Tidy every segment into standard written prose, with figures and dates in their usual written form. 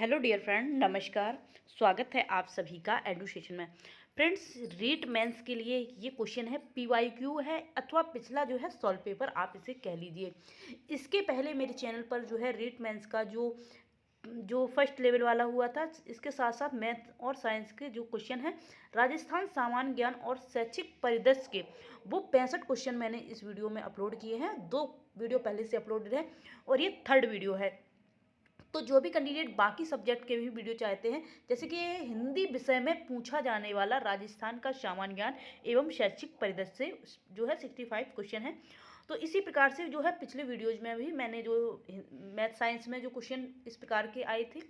Hello dear friend, नमस्कार। स्वागत है आप सभी का एडुकेशन में। फ्रेंड्स, रीट मेंस के लिए ये क्वेश्चन है, पीवाईक्यू है अथवा पिछला जो है सॉल्व पेपर आप इसे कह लीजिए। इसके पहले मेरे चैनल पर जो है रीट मेंस का जो जो फर्स्ट लेवल वाला हुआ था, इसके साथ साथ मैथ और साइंस के जो क्वेश्चन हैं, राजस्थान सामान्य ज्ञान और शैक्षिक परिदृश्य के, वो 65 क्वेश्चन मैंने इस वीडियो में अपलोड किए हैं। 2 वीडियो पहले से अपलोडेड है और ये 3rd वीडियो है। तो जो भी कैंडिडेट बाकी सब्जेक्ट के भी वीडियो चाहते हैं, जैसे कि हिंदी विषय में पूछा जाने वाला राजस्थान का सामान्य ज्ञान एवं शैक्षिक परिदृश्य से जो है 65 क्वेश्चन है, तो इसी प्रकार से जो है पिछले वीडियोज में भी मैंने जो मैथ साइंस में जो क्वेश्चन इस प्रकार के आए थे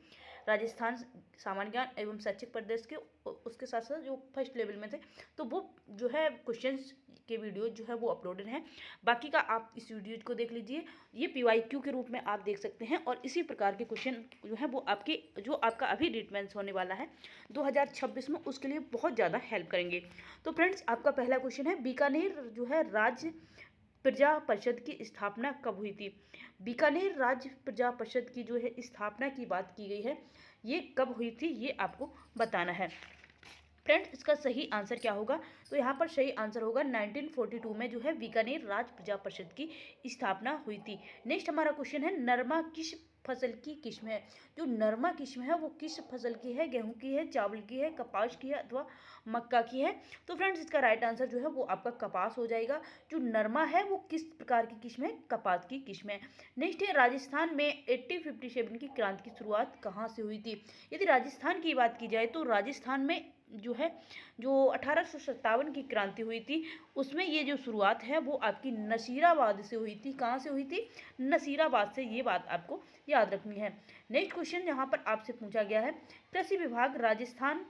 राजस्थान सामान्य ज्ञान एवं शैक्षिक परिदृश्य के, उसके साथ साथ जो फर्स्ट लेवल में थे, तो वो जो है क्वेश्चंस के वीडियो जो है वो अपलोडेड हैं। बाकी का आप इस वीडियो को देख लीजिए, ये पीवाईक्यू के रूप में आप देख सकते हैं और इसी प्रकार के क्वेश्चन जो है वो आपके जो आपका अभी रिटमेंस होने वाला है 2026 में, उसके लिए बहुत ज़्यादा हेल्प करेंगे। तो फ्रेंड्स, आपका पहला क्वेश्चन है, बीकानेर जो है राज्य प्रजा परिषद की स्थापना कब हुई थी? बीकानेर राज्य प्रजा परिषद की जो है स्थापना की बात की गई है, ये कब हुई थी, ये आपको बताना है। फ्रेंड्स, इसका सही आंसर क्या होगा? तो यहाँ पर सही आंसर होगा 1942 में जो है बीकानेर राज्य प्रजा परिषद की स्थापना हुई थी। नेक्स्ट हमारा क्वेश्चन है, नरमा किस फसल की किस्म है? जो नरमा किस्म है वो किस फसल की है? गेहूं की है, चावल की है, कपास की है अथवा मक्का की है? तो फ्रेंड्स, इसका राइट आंसर जो है वो आपका कपास हो जाएगा। जो नरमा है वो किस प्रकार की किस्म है? कपास की किस्म है। नेक्स्ट है, राजस्थान में 1857 की क्रांति की शुरुआत कहाँ से हुई थी? यदि राजस्थान की बात की जाए तो राजस्थान में जो है जो 1857 की क्रांति हुई थी, उसमें ये जो शुरुआत है वो आपकी नसीराबाद से हुई थी। कहाँ से हुई थी? नसीराबाद से। ये बात आपको याद रखनी है। नेक्स्ट क्वेश्चन यहाँ पर आपसे पूछा गया है, कृषि विभाग राजस्थान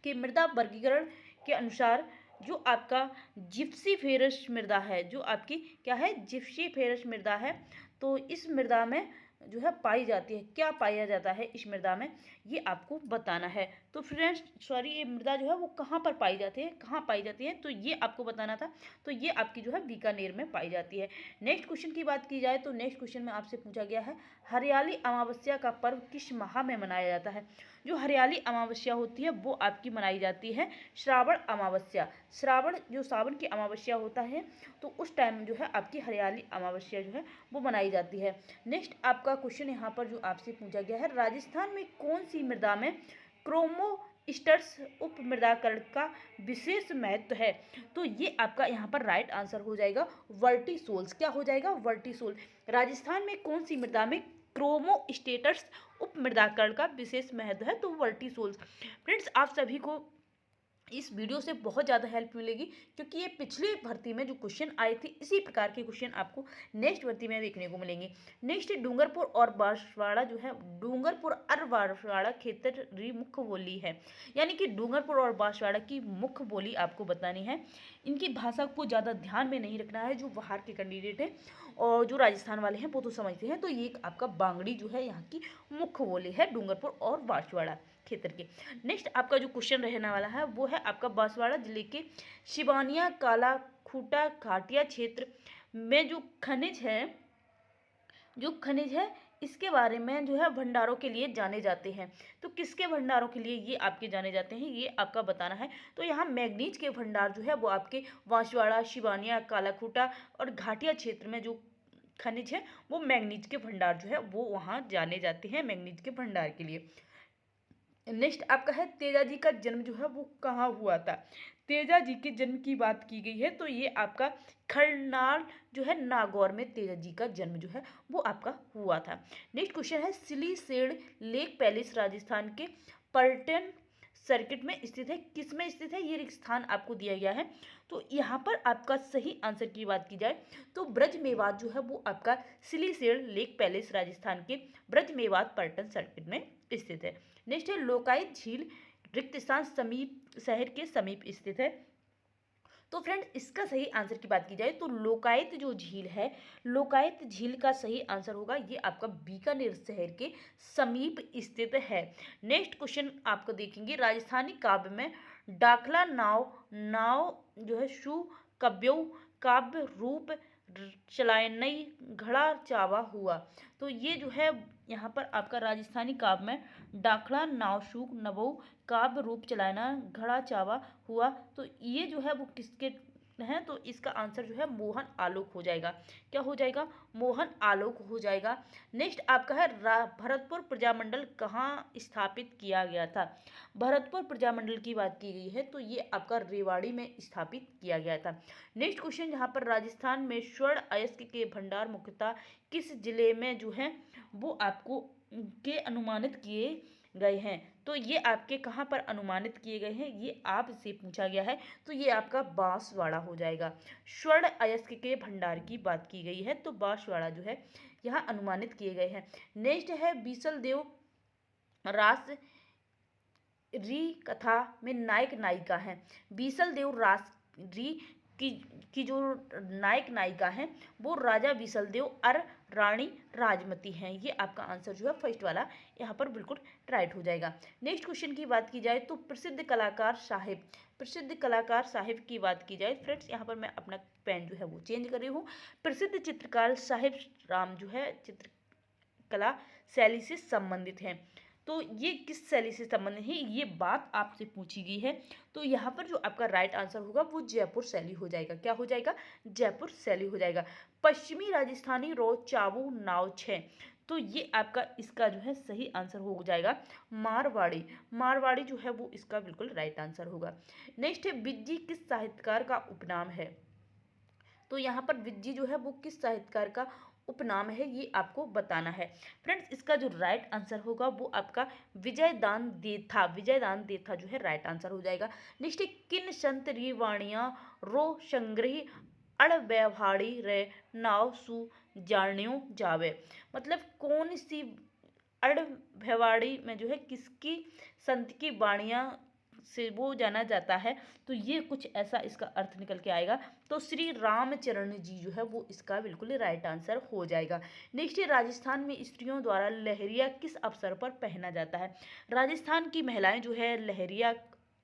के मृदा वर्गीकरण के अनुसार जो आपका जिप्सीफेरस मृदा है, जो आपकी क्या है? जिप्सीफेरस मृदा है, तो इस मृदा में जो है पाई जाती है, क्या पाया जाता है इस मृदा में, ये आपको बताना है। तो फ्रेंड्स, ये मृदा जो है वो कहाँ पर पाई जाती है, कहाँ पाई जाती है, तो ये आपको बताना था। तो ये आपकी जो है बीकानेर में पाई जाती है। नेक्स्ट क्वेश्चन की बात की जाए तो नेक्स्ट क्वेश्चन में आपसे पूछा गया है, हरियाली अमावस्या का पर्व किस माह में मनाया जाता है? जो हरियाली अमावस्या होती है वो आपकी मनाई जाती है श्रावण अमावस्या। श्रावण जो सावन की अमावस्या होता है, तो उस टाइम जो है आपकी हरियाली अमावस्या जो है वो मनाई जाती है। नेक्स्ट आपका क्वेश्चन यहाँ पर जो आपसे पूछा गया है, राजस्थान में कौन सी मृदा में क्रोमोस्टर्स उप मृदाकरण का विशेष महत्व है? तो ये आपका यहाँ पर राइट आंसर हो जाएगा वर्टिसोल्स। क्या हो जाएगा? वर्टिसोल। राजस्थान में कौन सी मृदा में क्रोमोस्टेटस उप मृदाकरण का विशेष महत्व है? तो वर्टिसोल्स। फ्रेंड्स, आप सभी को इस वीडियो से बहुत ज़्यादा हेल्प मिलेगी, क्योंकि ये पिछली भर्ती में जो क्वेश्चन आए थे इसी प्रकार के क्वेश्चन आपको नेक्स्ट भर्ती में देखने को मिलेंगे। नेक्स्ट डूंगरपुर और बांसवाड़ा जो है, डूंगरपुर और बांसवाड़ा क्षेत्रीय मुख्य बोली है, यानी कि डूंगरपुर और बांसवाड़ा की मुख्य बोली आपको बतानी है। इनकी भाषा को ज़्यादा ध्यान में नहीं रखना है, जो बाहर के कैंडिडेट हैं और जो राजस्थान वाले हैं वो तो समझते हैं। तो ये आपका बांगड़ी जो है यहाँ की मुख्य बोली है, डूंगरपुर और बांसवाड़ा क्षेत्र के। नेक्स्ट आपका जो क्वेश्चन रहने वाला है वो है आपका बांसवाड़ा जिले के शिवानिया काला खूटा घाटिया क्षेत्र में जो खनिज है इसके बारे में जो है भंडारों के लिए जाने जाते हैं। तो किसके भंडारों के लिए ये आपके जाने जाते हैं, ये आपका बताना है। तो यहाँ मैग्नीज के भंडार जो है वो आपके बांसवाड़ा, शिवानिया, कालाखूटा और घाटिया क्षेत्र में जो खनिज है वो मैग्नीज के भंडार जो है वो वहाँ जाने जाते हैं, मैग्नीज के भंडार के लिए। नेक्स्ट आपका है, तेजा जी का जन्म जो है वो कहाँ हुआ था? तेजा जी के जन्म की बात की गई है, तो ये आपका खरनाल जो है नागौर में तेजा जी का जन्म जो है वो आपका हुआ था। नेक्स्ट क्वेश्चन है, सिलीसेड लेक पैलेस राजस्थान के पर्यटन सर्किट में स्थित है, किस में स्थित है? ये स्थान आपको दिया गया है। तो यहाँ पर आपका सही आंसर की बात की जाए तो ब्रज मेवात जो है वो आपका सिलीसेड लेक पैलेस राजस्थान के ब्रज मेवात पर्यटन सर्किट में स्थित है। नेक्स्ट है, लोकायत झील रिक्त स्थान समीप शहर के समीप स्थित है। तो फ्रेंड्स, इसका सही आंसर की बात की जाए तो लोकायत जो झील है, लोकायत झील का सही आंसर होगा ये आपका बीकानेर शहर के समीप स्थित है। नेक्स्ट क्वेश्चन आपको देखेंगे, राजस्थानी काव्य में डाकला नाव नाव जो है शु कव्यो काव्य रूप चलायनई घड़ा चावा हुआ। तो ये जो है यहाँ पर आपका राजस्थानी काव्य में डाखड़ा नावशूक नभो काव्य रूप चलाना घड़ा चावा हुआ, तो ये जो है वो किसके हैं, तो इसका आंसर जो है मोहन आलोक हो जाएगा। क्या हो जाएगा? मोहन आलोक हो जाएगा। नेक्स्ट आपका है भरतपुर प्रजामंडल कहाँ स्थापित किया गया था? भरतपुर प्रजामंडल की बात की गई है तो ये आपका रेवाड़ी में स्थापित किया गया था। नेक्स्ट क्वेश्चन, यहाँ पर राजस्थान में स्वर्ण अयस्क के भंडार मुख्यतः किस जिले में जो है वो आपको के अनुमानित किए गए हैं? तो ये आपके कहाँ पर अनुमानित किए गए हैं, ये आपसे पूछा गया है, तो ये आपका बांसवाड़ा हो जाएगा। स्वर्ण अयस्क के भंडार की बात की गई है तो बांसवाड़ा जो है यहाँ अनुमानित किए गए हैं। नेक्स्ट है बीसल देव रास री कथा में नायक नायिका हैं। बीसल देव रास री की जो नायक नायिका हैं वो राजा बीसल देव और रानी राजमती हैं। ये आपका आंसर जो है फर्स्ट वाला यहाँ पर बिल्कुल राइट हो जाएगा। नेक्स्ट क्वेश्चन की बात की जाए तो प्रसिद्ध कलाकार साहिब की बात की जाए फ्रेंड्स, यहाँ पर मैं अपना पेन जो है वो चेंज कर रही हूँ। प्रसिद्ध चित्रकार साहिब राम जो है चित्रकला शैली से संबंधित हैं। तो ये किस शैली से संबंधित है, ये बात आपसे पूछी गई है। तो यहाँ पर जो आपका राइट आंसर होगा वो जयपुर शैली हो जाएगा। क्या हो जाएगा? जयपुर शैली हो जाएगा। पश्चिमी राजस्थानी रो चावू नाव छः, तो ये आपका इसका जो है सही आंसर हो जाएगा मारवाड़ी जो है वो इसका बिल्कुल राइट आंसर होगा। नेक्स्ट है बिज्जी किस साहित्यकार का उपनाम है? तो यहाँ पर विज्जी जो है वो किस साहित्यकार का उपनाम है, ये आपको बताना है। फ्रेंड्स, इसका जो राइट आंसर होगा वो आपका विजयदान देथा जो है राइट आंसर हो जाएगा। नेक्स्ट, किन संत री वाणियाँ रो संग्रही अड़व्यवहारी रे नाव सु जाण्यो जावे, मतलब कौन सी अड़भ्यवाड़ी में जो है किसकी संत की वाणियाँ से वो जाना जाता है, तो ये कुछ ऐसा इसका अर्थ निकल के आएगा। तो श्री रामचरण जी जो है वो इसका बिल्कुल राइट आंसर हो जाएगा। नेक्स्ट, राजस्थान में स्त्रियों द्वारा लहरिया किस अवसर पर पहना जाता है? राजस्थान की महिलाएं जो है लहरिया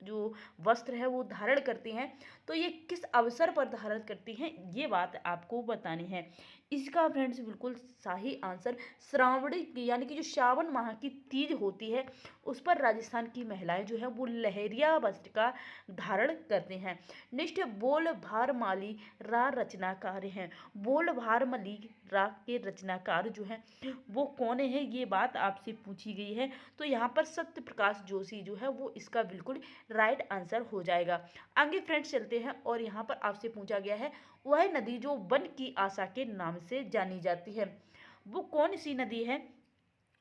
जो वस्त्र है वो धारण करती हैं, तो ये किस अवसर पर धारण करती हैं, ये बात आपको बतानी है। इसका फ्रेंड्स बिल्कुल सही आंसर श्रावणी यानी कि जो श्रावण माह की तीज होती है उस पर राजस्थान की महिलाएं जो है वो लहरिया वस्त्र का धारण करते हैं। नेक्स्ट, बोल भारमाली रा रचनाकार हैं। बोल भारमाली रा के रचनाकार जो हैं वो कौन है, ये बात आपसे पूछी गई है। तो यहाँ पर सत्य प्रकाश जोशी जो है वो इसका बिल्कुल राइट आंसर हो जाएगा। आगे फ्रेंड्स चलते हैं और यहाँ पर आपसे पूछा गया है वह नदी जो वन की आशा के नाम से जानी जाती है, वो कौन सी नदी है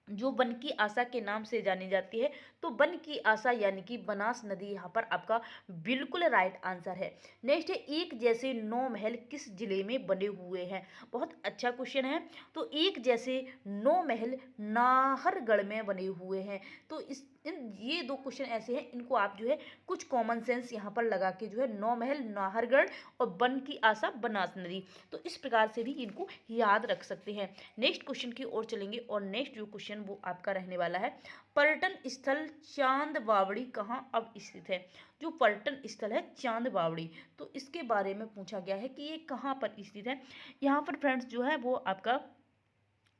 जो वन की आशा के नाम से जानी जाती है? तो वन की आशा यानी कि बनास नदी यहाँ पर आपका बिल्कुल राइट आंसर है। नेक्स्ट है एक जैसे 9 महल किस जिले में बने हुए हैं? बहुत अच्छा क्वेश्चन है। तो एक जैसे 9 महल नाहरगढ़ में बने हुए हैं। तो ये दो क्वेश्चन ऐसे हैं, इनको आप जो है कुछ कॉमन सेंस यहाँ पर लगा के जो है 9 महल नाहरगढ़ और वन की आशा बनास नदी, तो इस प्रकार से भी इनको याद रख सकते हैं। नेक्स्ट क्वेश्चन की ओर चलेंगे और नेक्स्ट जो क्वेश्चन वो आपका रहने वाला है, पर्यटन स्थल चांद बावड़ी कहाँ अब स्थित है? जो पर्यटन स्थल है चांद बावड़ी, तो इसके बारे में पूछा गया है कि ये कहाँ पर स्थित है। यहाँ पर फ्रेंड्स जो है वो आपका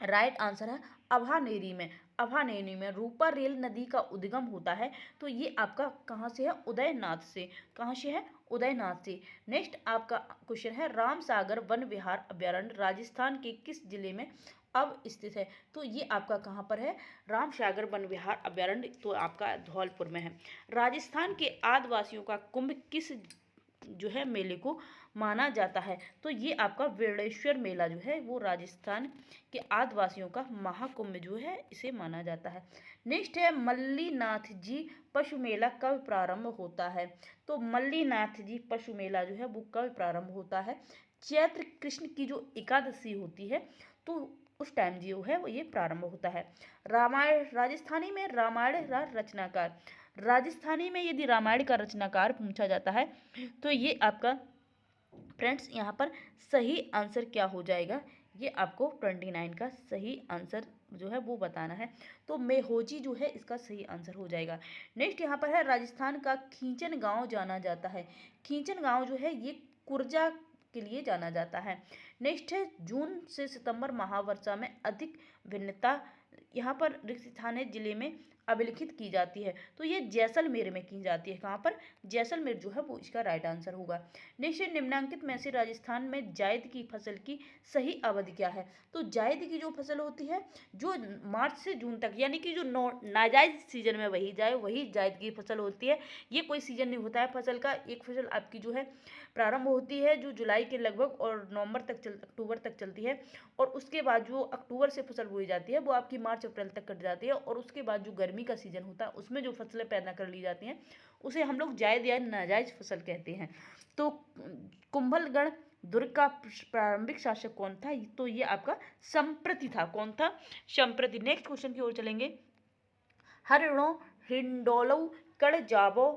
राइट आंसर है अभानेरी में रूपा रेल नदी का उद्गम होता है। तो ये आपका कहाँ से है? उदयनाथ से। कहाँ से है? उदयनाथ से। नेक्स्ट आपका क्वेश्चन है राम सागर वन विहार अभ्यारण्य राजस्थान के किस जिले में अब स्थित है? तो ये आपका कहाँ पर है? राम सागर वन विहार अभ्यारण्य तो आपका धौलपुर में है। राजस्थान के आदिवासियों का कुंभ किस जो है मेले को माना जाता है? तो ये आपका वेणेश्वर मेला जो है वो राजस्थान के आदिवासियों का महाकुंभ जो है इसे माना जाता है। नेक्स्ट है मल्लीनाथ जी पशु मेला कब प्रारंभ होता है? तो मल्लीनाथ जी पशु मेला जो है वो कब प्रारंभ होता है? चैत्र कृष्ण की जो एकादशी होती है तो उस टाइम जो है वो ये प्रारंभ होता है। रामायण राजस्थानी में रामायण रचनाकार, राजस्थानी में यदि रामायण का रचनाकार पूछा जाता है तो ये आपका फ्रेंड्स यहाँ पर सही आंसर क्या हो जाएगा, ये आपको 29 का सही आंसर जो है वो बताना है। तो मेहोजी जो है इसका सही आंसर हो जाएगा। नेक्स्ट यहाँ पर है राजस्थान का खींचन गांव जाना जाता है। खींचन गांव जो है ये कुर्जा के लिए जाना जाता है। नेक्स्ट है जून से सितंबर महावर्षा में अधिक भिन्नता यहाँ पर रिक्त स्थानीय जिले में अभिलिखित की जाती है, तो ये जैसलमेर में की जाती है। कहाँ पर? जैसलमेर जो है वो इसका राइट आंसर होगा। नेक्स्ट, निम्नांकित में से राजस्थान में जायद की फसल की सही अवधि क्या है? तो जायद की जो फसल होती है जो मार्च से जून तक, यानी कि जो नाजायज सीजन में वही जायद की फसल होती है। ये कोई सीजन नहीं होता है फसल का। एक फसल आपकी जो है प्रारंभ होती है जो जुलाई के लगभग और अक्टूबर तक चलती है, और उसके बाद जो अक्टूबर से फसल बोई जाती है वो आपकी मार्च अप्रैल तक कट जाती है, और उसके बाद जो गर्मी का सीजन होता है उसमें जो फसलें पैदा कर ली जाती हैं उसे हम लोग जायद या नाजायज फसल कहते हैं। तो कुंभलगढ़ दुर्ग का प्रारंभिक शासक कौन था? तो ये आपका संप्रति था। कौन था? संप्रति। नेक्स्ट क्वेश्चन की ओर चलेंगे। हरिणो हिंडोलो कड़ जाबो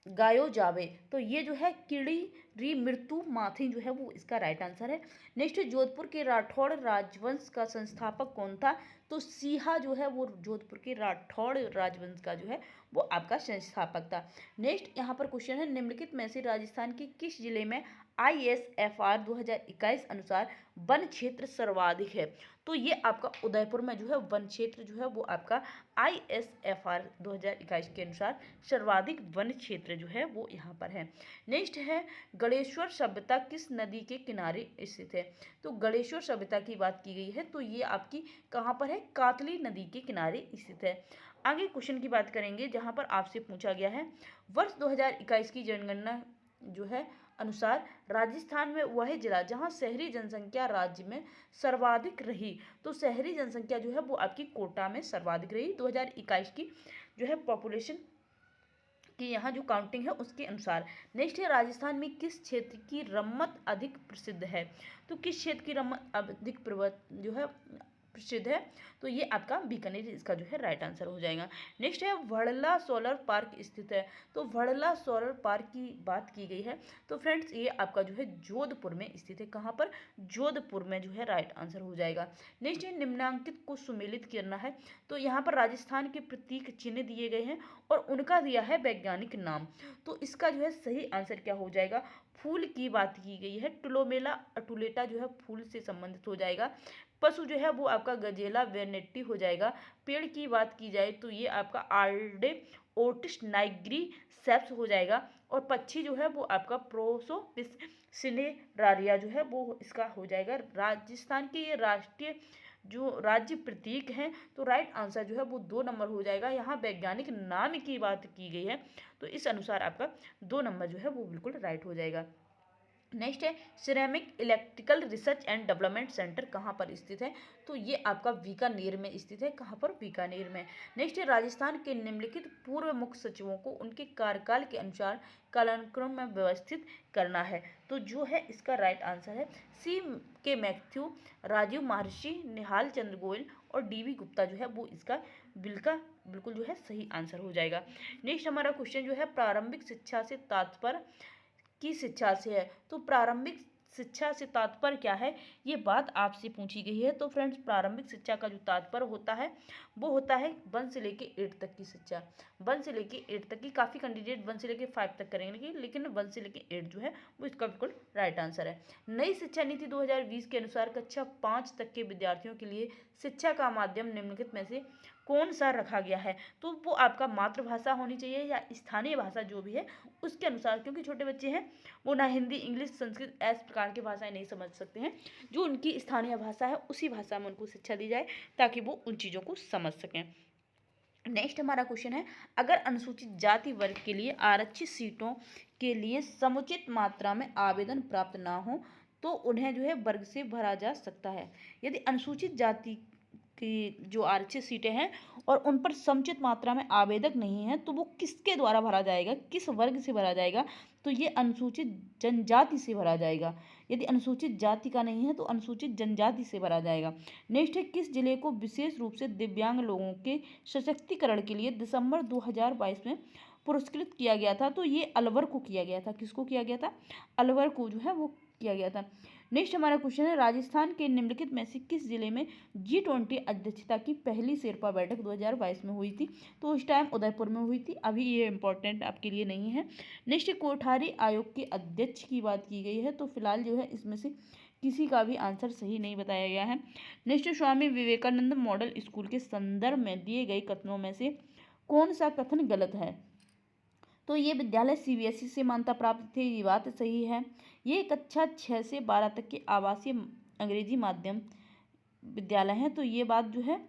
गायो जावे, तो ये जो है किड़ी री मृत्यु माथी जो है वो इसका राइट आंसर है। नेक्स्ट, जोधपुर के राठौड़ राजवंश का संस्थापक कौन था? तो सीहा जो है वो जोधपुर के राठौड़ राजवंश का जो है वो आपका संस्थापक था। नेक्स्ट यहाँ पर क्वेश्चन है, निम्नलिखित में से राजस्थान के किस जिले में ISFR 2021 अनुसार वन क्षेत्र सर्वाधिक है? तो ये आपका उदयपुर में जो है वन क्षेत्र जो है वो आपका ISFR 2021 के अनुसार सर्वाधिक वन क्षेत्र जो है वो यहाँ पर है। नेक्स्ट है, गणेश्वर सभ्यता किस नदी के किनारे स्थित है? तो गणेश्वर सभ्यता की बात की गई है तो ये आपकी कहाँ पर है? कातली नदी के किनारे स्थित है। आगे क्वेश्चन की बात करेंगे जहाँ पर आपसे पूछा गया है, वर्ष 2021 की जनगणना जो है अनुसार राजस्थान में वह जिला जहां शहरी जनसंख्या राज्य में सर्वाधिक रही, तो शहरी जनसंख्या जो है वो आपकी कोटा में सर्वाधिक रही 2021 की जो है पॉपुलेशन की यहाँ जो काउंटिंग है उसके अनुसार। नेक्स्ट है, राजस्थान में किस क्षेत्र की रम्मत अधिक प्रसिद्ध है? तो किस क्षेत्र की रम्मत अधिक जो है प्रसिद्ध है? तो ये आपका बीकानेर इसका जो है राइट आंसर हो जाएगा। नेक्स्ट है, वड़ला सोलर पार्क स्थित है, तो वड़ला सोलर पार्क की बात की गई है तो फ्रेंड्स ये आपका जो है जोधपुर में स्थित है। कहाँ पर? जोधपुर में जो है राइट आंसर हो जाएगा। नेक्स्ट है, निम्नांकित को सुमेलित करना है, तो यहाँ पर राजस्थान के प्रतीक चिन्ह दिए गए हैं और उनका दिया है वैज्ञानिक नाम, तो इसका जो है सही आंसर क्या हो जाएगा? फूल की बात की गई है, टुलोमेला अटुलेटा जो है फूल से संबंधित हो जाएगा। पशु जो है वो आपका गजेला वेनेटी हो जाएगा। पेड़ की बात की जाए तो ये आपका आर्डे ओटिस नाइग्री सेप्स हो जाएगा, और पक्षी जो है वो आपका प्रोसोपिस सिनेरारिया जो है वो इसका हो जाएगा। राजस्थान के ये राष्ट्रीय जो राज्य प्रतीक हैं तो राइट आंसर जो है वो 2 नंबर हो जाएगा। यहाँ वैज्ञानिक नाम की बात की गई है तो इस अनुसार आपका 2 नंबर जो है वो बिल्कुल राइट हो जाएगा। नेक्स्ट है, ceramic electrical research and development centre कहाँ पर स्थित है? तो ये आपका बीकानेर में स्थित है। कहाँ पर? बीकानेर में। नेक्स्ट है, राजस्थान के निम्नलिखित पूर्व मुख्य सचिवों को उनके कार्यकाल के अनुसार कालानुक्रम में व्यवस्थित करना है, तो जो है इसका राइट आंसर है C.K. मैथ्यू, राजीव महर्षि, निहाल चंद्र गोयल और D.V. गुप्ता जो है वो इसका बिल्कुल जो है सही आंसर हो जाएगा। नेक्स्ट हमारा क्वेश्चन जो है, प्रारंभिक शिक्षा से तात्पर्य की शिक्षा से है, तो प्रारंभिक शिक्षा से तात्पर्य क्या है ये बात आपसे पूछी गई है। तो फ्रेंड्स, प्रारंभिक शिक्षा का जो तात्पर्य होता है वो होता है 1 से लेके 8 तक की शिक्षा। 1 से लेके 8 तक की, काफ़ी कैंडिडेट 1 से लेके 5 तक करेंगे लेकिन 1 से लेके 8 जो है वो इसका बिल्कुल राइट आंसर है। नई शिक्षा नीति 2020 के अनुसार कक्षा 5 तक के विद्यार्थियों के लिए शिक्षा का माध्यम निम्नलिखित में से कौन सा रखा गया है? तो वो आपका मातृभाषा होनी चाहिए या स्थानीय भाषा जो भी है उसके अनुसार, क्योंकि छोटे बच्चे हैं वो ना हिंदी, इंग्लिश, संस्कृत ऐसे प्रकार की भाषाएं नहीं समझ सकते हैं। जो उनकी स्थानीय भाषा है उसी भाषा में उनको शिक्षा दी जाए ताकि वो उन चीज़ों को समझ सकें। नेक्स्ट हमारा क्वेश्चन है, अगर अनुसूचित जाति वर्ग के लिए आरक्षित सीटों के लिए समुचित मात्रा में आवेदन प्राप्त ना हो तो उन्हें जो है वर्ग से भरा जा सकता है। यदि अनुसूचित जाति की जो आरक्षित सीटें हैं और उन पर समुचित मात्रा में आवेदक नहीं है तो वो किसके द्वारा भरा जाएगा? किस वर्ग से भरा जाएगा? तो ये अनुसूचित जनजाति से भरा जाएगा। यदि अनुसूचित जाति का नहीं है तो अनुसूचित जनजाति से भरा जाएगा। नेक्स्ट है, किस जिले को विशेष रूप से दिव्यांग लोगों के सशक्तिकरण के लिए दिसंबर 2022 में पुरस्कृत किया गया था? तो ये अलवर को किया गया था। किसको किया गया था? अलवर को जो है वो किया गया था। नेक्स्ट हमारा क्वेश्चन है, राजस्थान के निम्नलिखित में से किस जिले में G20 अध्यक्षता की पहली शेरपा बैठक 2022 में हुई थी? तो उस टाइम उदयपुर में हुई थी। अभी ये इंपॉर्टेंट आपके लिए नहीं है। नेक्स्ट, कोठारी आयोग के अध्यक्ष की बात की गई है तो फिलहाल जो है इसमें से किसी का भी आंसर सही नहीं बताया गया है। Next, Swami Vivekananda model school के संदर्भ में दिए गए कथनों में से कौन सा कथन गलत है? तो ये विद्यालय सीबीएसई से मान्यता प्राप्त थे, ये बात सही है। ये कक्षा 6 से 12 तक के आवासीय अंग्रेजी माध्यम विद्यालय हैं, तो ये बात जो है,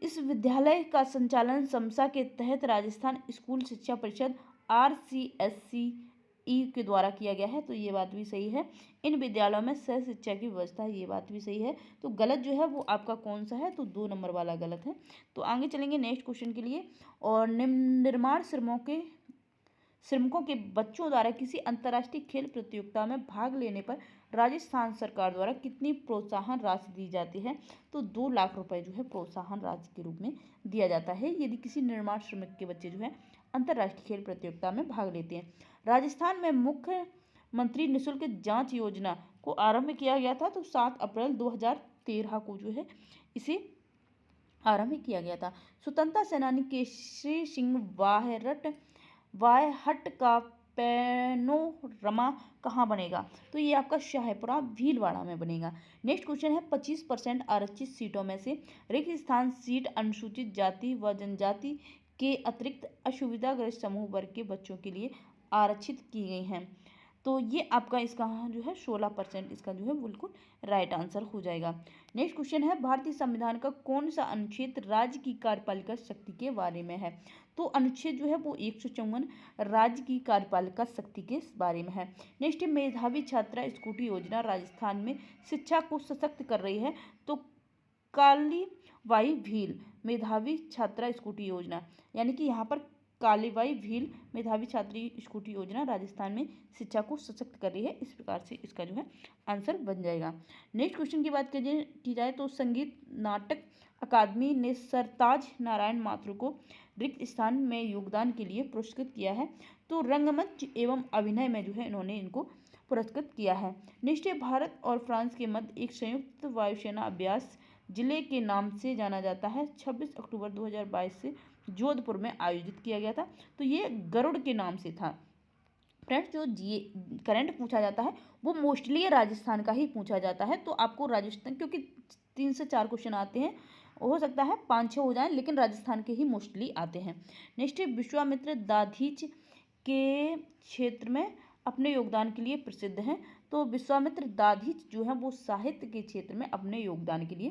इस विद्यालय का संचालन समसा के तहत राजस्थान स्कूल शिक्षा परिषद RCSCE के द्वारा किया गया है, तो ये बात भी सही है। इन विद्यालयों में सह शिक्षा की व्यवस्था है, ये बात भी सही है। तो गलत जो है वो आपका कौन सा है? तो 2 नंबर वाला गलत है। तो आगे चलेंगे नेक्स्ट क्वेश्चन के लिए। और निर्माण श्रमिकों के बच्चों द्वारा किसी अंतर्राष्ट्रीय खेल प्रतियोगिता में भाग लेने पर राजस्थान सरकार द्वारा कितनी प्रोत्साहन राशि दी जाती है? तो 2 लाख रुपए जो है प्रोत्साहन राशि के रूप में दिया जाता है यदि किसी निर्माण श्रमिक के बच्चे जो है अंतर्राष्ट्रीय खेल प्रतियोगिता में भाग लेते हैं। राजस्थान में मुख्यमंत्री निःशुल्क जांच योजना को आरंभ किया गया था, तो 7 अप्रैल 2013 को जो है इसे आरंभ किया गया था। स्वतंत्रता सेनानी केसरी सिंह वाहट का पैनोरमा कहाँ बनेगा? तो ये आपका शाहपुरा भीलवाड़ा में बनेगा। नेक्स्ट क्वेश्चन है, 25% आरक्षित सीटों में से रिक्त स्थान सीट अनुसूचित जाति व जनजाति के अतिरिक्त असुविधाग्रस्त समूह वर्ग के बच्चों के लिए आरक्षित की गई हैं। तो ये आपका इसका जो है 16% इसका जो है बिल्कुल राइट आंसर हो जाएगा। नेक्स्ट क्वेश्चन है, भारतीय संविधान का कौन सा अनुच्छेद राज्य की कार्यपालिका शक्ति के बारे में है? तो अनुच्छेद जो है वो 154 राज्य की कार्यपालिका शक्ति के बारे में है। नेक्स्ट, मेधावी छात्रा स्कूटी योजना राजस्थान में शिक्षा को सशक्त कर रही है, तो कालीबाई भील मेधावी छात्रा स्कूटी योजना, यानी कि यहाँ पर कालीबाई भील मेधावी छात्री स्कूटी योजना राजस्थान में शिक्षा को सशक्त कर रही है। इस प्रकार से इसका जो है आंसर बन जाएगा। नेक्स्ट क्वेश्चन की बात की जाए तो संगीत नाटक अकादमी ने सरताज नारायण माथुर को रिक्त स्थान में योगदान के लिए पुरस्कृत किया है, तो रंगमंच एवं अभिनय में जो है इन्होंने इनको पुरस्कृत किया है। नेक्स्ट, भारत और फ्रांस के मध्य एक संयुक्त वायुसेना अभ्यास जिले के नाम से जाना जाता है 26 अक्टूबर 2022 से जोधपुर में आयोजित किया गया था, तो ये गरुड़ के नाम से था। फ्रेंड्स, जो करंट पूछा जाता है वो मोस्टली राजस्थान का ही पूछा जाता है, तो आपको राजस्थान, क्योंकि 3 से 4 क्वेश्चन आते हैं, हो सकता है 5-6 हो जाएं, लेकिन राजस्थान के ही मोस्टली आते हैं। नेक्स्ट, विश्वामित्र दाधीच के क्षेत्र में अपने योगदान के लिए प्रसिद्ध हैं, तो विश्वामित्र दाधीच जो है वो साहित्य के क्षेत्र में अपने योगदान के लिए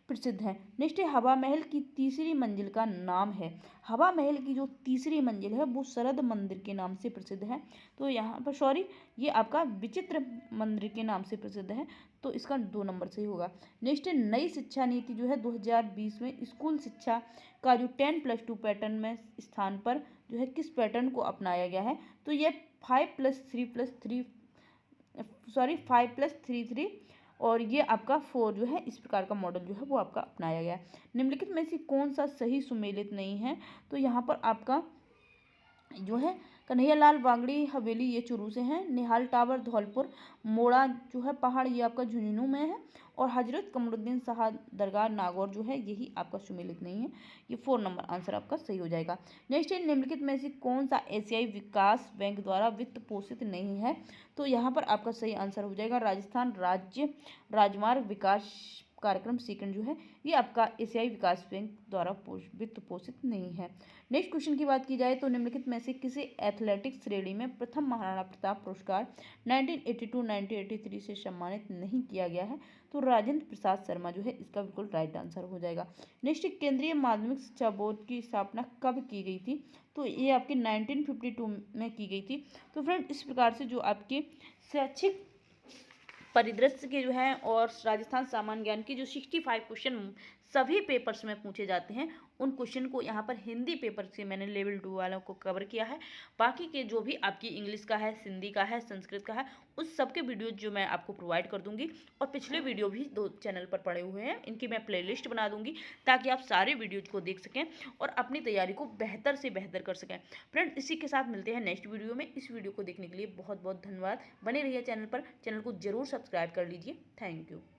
प्रसिद्ध हैं। नेक्स्ट, हवा महल की तीसरी मंजिल का नाम है। हवा महल की जो तीसरी मंजिल है वो शरद मंदिर के नाम से प्रसिद्ध है, तो यहाँ पर ये आपका विचित्र मंदिर के नाम से प्रसिद्ध है, तो इसका 2 नंबर सही होगा। नेक्स्ट, नई शिक्षा नीति जो है 2020 में स्कूल शिक्षा का जो 10+2 पैटर्न में स्थान पर जो है किस पैटर्न को अपनाया गया है? तो ये 5+3 और ये आपका 4 जो है इस प्रकार का मॉडल जो है वो आपका अपनाया गया है। निम्नलिखित में से कौन सा सही सुमेलित नहीं है? तो यहाँ पर आपका जो है कन्हैयालाल बागड़ी हवेली ये चुरू से है, निहाल टावर धौलपुर, मोड़ा जो है पहाड़ ये आपका झुंझुनू में है, और हजरत कमरुद्दीन शाह दरगाह नागौर जो है यही आपका सुमेलित नहीं है। ये 4 नंबर आंसर आपका सही हो जाएगा। नेक्स्ट है, निम्नलिखित में से कौन सा एशियाई विकास बैंक द्वारा वित्त पोषित नहीं है? तो यहाँ पर आपका सही आंसर हो जाएगा राजस्थान राज्य राजमार्ग विकास कार्यक्रम सेकंड जो है ये आपका एशियाई विकास बैंक द्वारा वित्त पोषित नहीं है। नेक्स्ट क्वेश्चन की बात की जाए तो निम्नलिखित में से किसी एथलेटिक्स श्रेणी में प्रथम महाराणा प्रताप पुरस्कार 1982-1983 से सम्मानित नहीं किया गया है? तो राजेंद्र प्रसाद शर्मा जो है इसका बिल्कुल राइट आंसर हो जाएगा। नेक्स्ट, केंद्रीय माध्यमिक शिक्षा बोर्ड की स्थापना कब की गई थी? तो ये आपकी 1952 में की गई थी। तो फ्रेंड, इस प्रकार से जो आपके शैक्षिक परिदृश्य के जो है और राजस्थान सामान्य ज्ञान के जो 65 क्वेश्चन सभी पेपर्स में पूछे जाते हैं, उन क्वेश्चन को यहाँ पर हिंदी पेपर से मैंने लेवल 2 वालों को कवर किया है। बाकी के जो भी आपकी इंग्लिश का है, हिंदी का है, संस्कृत का है, उस सब के वीडियो जो मैं आपको प्रोवाइड कर दूंगी, और पिछले वीडियो भी 2 चैनल पर पड़े हुए हैं, इनकी मैं प्लेलिस्ट बना दूंगी ताकि आप सारे वीडियोज को देख सकें और अपनी तैयारी को बेहतर से बेहतर कर सकें। फ्रेंड, इसी के साथ मिलते हैं नेक्स्ट वीडियो में। इस वीडियो को देखने के लिए बहुत बहुत धन्यवाद। बने रहिए चैनल पर, चैनल को जरूर सब्सक्राइब कर लीजिए। Thank you.